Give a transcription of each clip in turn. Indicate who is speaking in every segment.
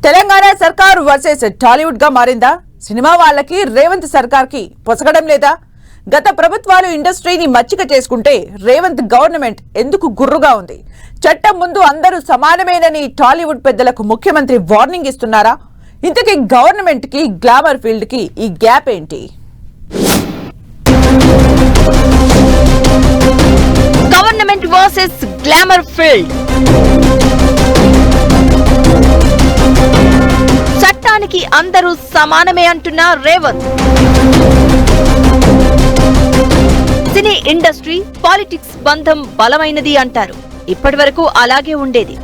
Speaker 1: తెలంగాణ సర్కార్ వర్సెస్ టాలీవుడ్ గా మారిందా? సినిమా వాళ్ళకి రేవంత్ సర్కార్ కి పొసగడం లేదా? గత ప్రభుత్వాలు ఇండస్ట్రీని మచ్చిక చేసుకుంటే రేవంత్ గవర్నమెంట్ ఎందుకు గుర్రుగా ఉంది? చట్టం ముందు అందరూ సమానమేనని టాలీవుడ్ పెద్దలకు ముఖ్యమంత్రి వార్నింగ్ ఇస్తున్నారా? ఇంతకీ గవర్నమెంట్ కి గ్లామర్ ఫీల్డ్ కి ఈ గ్యాప్ ఏంటి?
Speaker 2: Government versus glamour field. చట్టానికి అందరూ సమానమే అంటున్న రేవంత్. సినీ ఇండస్ట్రీ పాలిటిక్స్ బంధం బలమైనది అంటారు. ఇప్పటి వరకు అలాగే ఉండేది.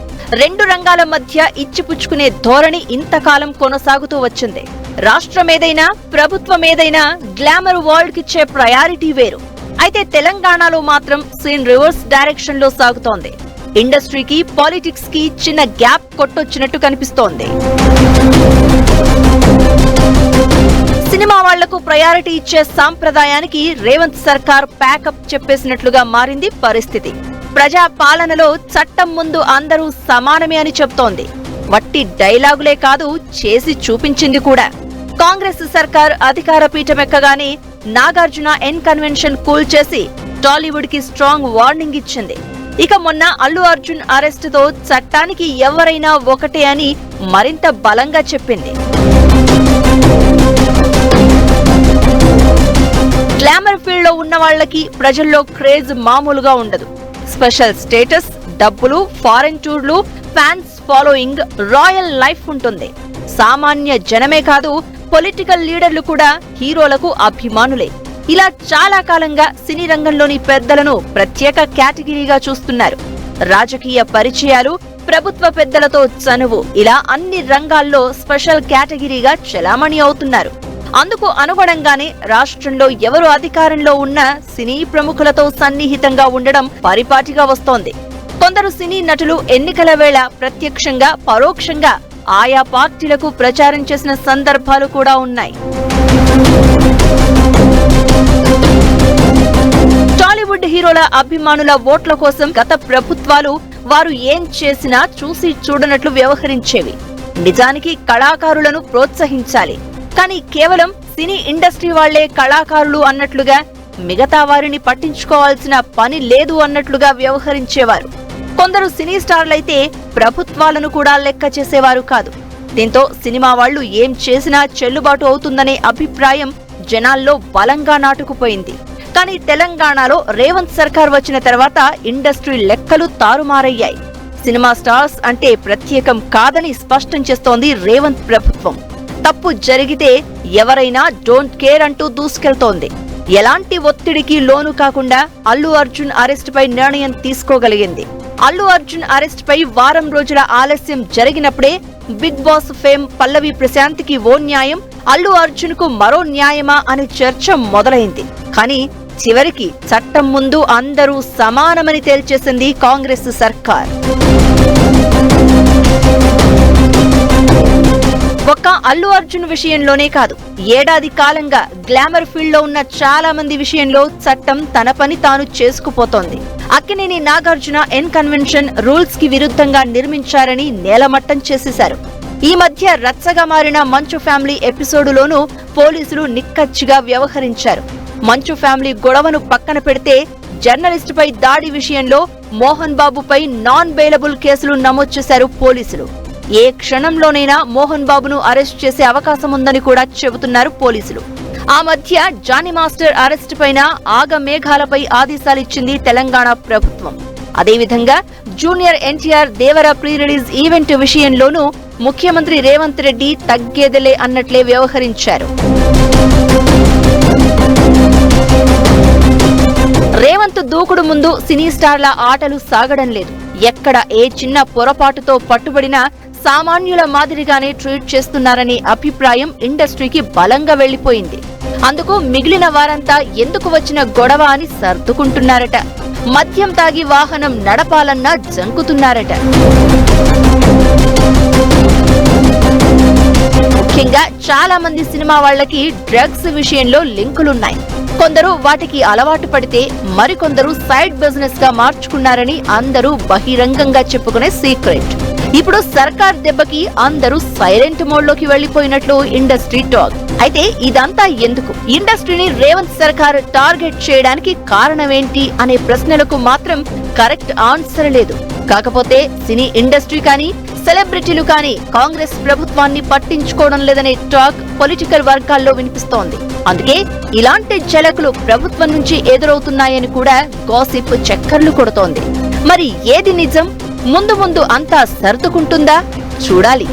Speaker 2: రెండు రంగాల మధ్య ఇచ్చిపుచ్చుకునే ధోరణి ఇంతకాలం కొనసాగుతూ వచ్చింది. రాష్ట్రం ఏదైనా ప్రభుత్వం ఏదైనా గ్లామర్ వరల్డ్ కిచ్చే ప్రయారిటీ వేరు. అయితే తెలంగాణలో మాత్రం సీన్ రివర్స్ డైరెక్షన్ లో సాగుతోంది. ఇండస్ట్రీకి పాలిటిక్స్ కి చిన్న గ్యాప్ కొట్టొచ్చినట్టు కనిపిస్తోంది. సినిమా వాళ్లకు ప్రయారిటీ ఇచ్చే సాంప్రదాయానికి రేవంత్ సర్కార్ ప్యాకప్ చెప్పేసినట్లుగా మారింది పరిస్థితి. ప్రజా పాలనలో చట్టం ముందు అందరూ సమానమే అని చెప్తోంది. వట్టి డైలాగులే కాదు, చేసి చూపించింది కూడా. కాంగ్రెస్ సర్కార్ అధికార పీఠమెక్కగానే నాగార్జున ఎన్ కన్వెన్షన్ కూల్ చేసి టాలీవుడ్ కి స్ట్రాంగ్ వార్నింగ్ ఇచ్చింది. ఇక మొన్న అల్లు అర్జున్ అరెస్ట్ తో చట్టానికి ఎవరైనా ఒకటే అని మరింత బలంగా చెప్పింది. గ్లామర్ ఫీల్డ్ లో ఉన్న వాళ్లకి ప్రజల్లో క్రేజ్ మామూలుగా ఉండదు. స్పెషల్ స్టేటస్, డబ్బులు, ఫారెన్ టూర్లు, ఫ్యాన్స్ ఫాలోయింగ్, రాయల్ లైఫ్ ఉంటుంది. సామాన్య జనమే కాదు, పొలిటికల్ లీడర్లు కూడా హీరోలకు అభిమానులే. ఇలా చాలా కాలంగా సినీ రంగంలోని పెద్దలను ప్రత్యేక కేటగిరీగా చూస్తున్నారు. రాజకీయ పరిచయాలు, ప్రభుత్వ పెద్దలతో చనువు, ఇలా అన్ని రంగాల్లో స్పెషల్ కేటగిరీగా చెలామణి అవుతున్నారు. అందుకు అనుగుణంగానే రాష్ట్రంలో ఎవరు అధికారంలో ఉన్నా సినీ ప్రముఖులతో సన్నిహితంగా ఉండడం పరిపాటిగా వస్తోంది. కొందరు సినీ నటులు ఎన్నికల వేళ ప్రత్యక్షంగా పరోక్షంగా ఆయా పార్టీలకు ప్రచారం చేసిన సందర్భాలు కూడా ఉన్నాయి. టాలీవుడ్ హీరోల అభిమానుల ఓట్ల కోసం గత ప్రభుత్వాలు వారు ఏం చేసినా చూసి చూడనట్లు వ్యవహరించేవి. నిజానికి కళాకారులను ప్రోత్సహించాలి, కానీ కేవలం సినీ ఇండస్ట్రీ వాళ్లే కళాకారులు అన్నట్లుగా మిగతా వారిని పట్టించుకోవాల్సిన పని లేదు అన్నట్లుగా వ్యవహరించేవారు. కొందరు సినీ స్టార్లైతే ప్రభుత్వాలను కూడా లెక్క చేసేవారు కాదు. దీంతో సినిమా వాళ్లు ఏం చేసినా చెల్లుబాటు అవుతుందనే అభిప్రాయం జనాల్లో బలంగా నాటుకుపోయింది. కానీ తెలంగాణలో రేవంత్ సర్కార్ వచ్చిన తర్వాత ఇండస్ట్రీ లెక్కలు తారుమారయ్యాయి. సినిమా స్టార్స్ అంటే ప్రత్యేకం కాదని స్పష్టం చేస్తోంది రేవంత్ ప్రభుత్వం. తప్పు జరిగితే ఎవరైనా డోంట్ కేర్ అంటూ దూసుకెళ్తోంది. ఎలాంటి ఒత్తిడికి లోను కాకుండా అల్లు అర్జున్ అరెస్ట్ పై నిర్ణయం తీసుకోగలిగింది. అల్లు అర్జున్ అరెస్ట్ పై వారం రోజుల ఆలస్యం జరిగినప్పుడే బిగ్ బాస్ ఫేమ్ పల్లవి ప్రశాంత్ కి ఓ న్యాయం, అల్లు అర్జున్ కు మరో న్యాయమా అనే చర్చ మొదలైంది. కానీ చివరికి చట్టం ముందు అందరూ సమానమని తేల్చేసింది కాంగ్రెస్ సర్కార్. ఒక్క అల్లు అర్జున్ విషయంలోనే కాదు, ఏడాది కాలంగా గ్లామర్ ఫీల్డ్ లో ఉన్న చాలా మంది విషయంలో చట్టం తన పని తాను చేసుకుపోతోంది. Akkineni Nagarjuna N convention rules కి విరుద్ధంగా నిర్మించారని నేలమట్టం చేసేశారు. ఈ మధ్య రచ్చగా మారిన మంచు ఫ్యామిలీ ఎపిసోడులోనూ పోలీసులు నిక్కచ్చిగా వ్యవహరించారు. మంచు ఫ్యామిలీ గొడవను పక్కన పెడితే జర్నలిస్ట్ పై దాడి విషయంలో మోహన్ బాబుపై నాన్ బెయిలబుల్ కేసులు నమోదు చేశారు పోలీసులు. ఏ క్షణంలోనైనా మోహన్ బాబును అరెస్ట్ చేసే అవకాశం ఉందని కూడా చెబుతున్నారు పోలీసులు. ఆ మధ్య జానీ మాస్టర్ అరెస్ట్ పైన ఆగమేఘాలపై ఆదేశాలిచ్చింది తెలంగాణ ప్రభుత్వం. అదేవిధంగా జూనియర్ ఎన్టీఆర్ దేవర ప్రీ రిలీజ్ ఈవెంట్ విషయంలోనూ ముఖ్యమంత్రి రేవంత్ రెడ్డి తగ్గేదలే అన్నట్లే వ్యవహరించారు. రేవంత్ దూకుడు ముందు సినీ స్టార్ల ఆటలు సాగడం లేదు. ఎక్కడ ఏ చిన్న పొరపాటుతో పట్టుబడినా సామాన్యుల మాదిరిగానే ట్రీట్ చేస్తున్నారనే అభిప్రాయం ఇండస్ట్రీకి బలంగా వెళ్లిపోయింది. అందుకు మిగిలిన వారంతా ఎందుకు వచ్చిన గొడవ అని సర్దుకుంటున్నారట. మద్యం తాగి వాహనం నడపాలన్నా జంకుతున్నారట. ముఖ్యంగా చాలా మంది సినిమా వాళ్లకి డ్రగ్స్ విషయంలో లింకులున్నాయి. కొందరు వాటికి అలవాటు పడితే మరికొందరు సైడ్ బిజినెస్ గా మార్చుకున్నారని అందరూ బహిరంగంగా చెప్పుకునే సీక్రెట్. ఇప్పుడు సర్కార్ దెబ్బకి అందరూ సైలెంట్ మోడ్ లోకి వెళ్లిపోయినట్లు ఇండస్ట్రీ టాక్. అయితే ఇదంతా ఎందుకు? ఇండస్ట్రీని రేవంత్ సర్కార్ టార్గెట్ చేయడానికి కారణమేంటి అనే ప్రశ్నలకు మాత్రం కరెక్ట్ ఆన్సర్ లేదు. కాకపోతే సినీ ఇండస్ట్రీ కానీ సెలబ్రిటీలు కానీ కాంగ్రెస్ ప్రభుత్వాన్ని పట్టించుకోవడం లేదనే టాక్ పొలిటికల్ వర్గాల్లో వినిపిస్తోంది. అందుకే ఇలాంటి ఝలకులు ప్రభుత్వం నుంచి ఎదురవుతున్నాయని కూడా గాసిప్ చక్కర్లు కొడుతోంది. మరి ఏది నిజం? ముందు ముందు అంతా సర్దుకుంటుందా? చూడాలి.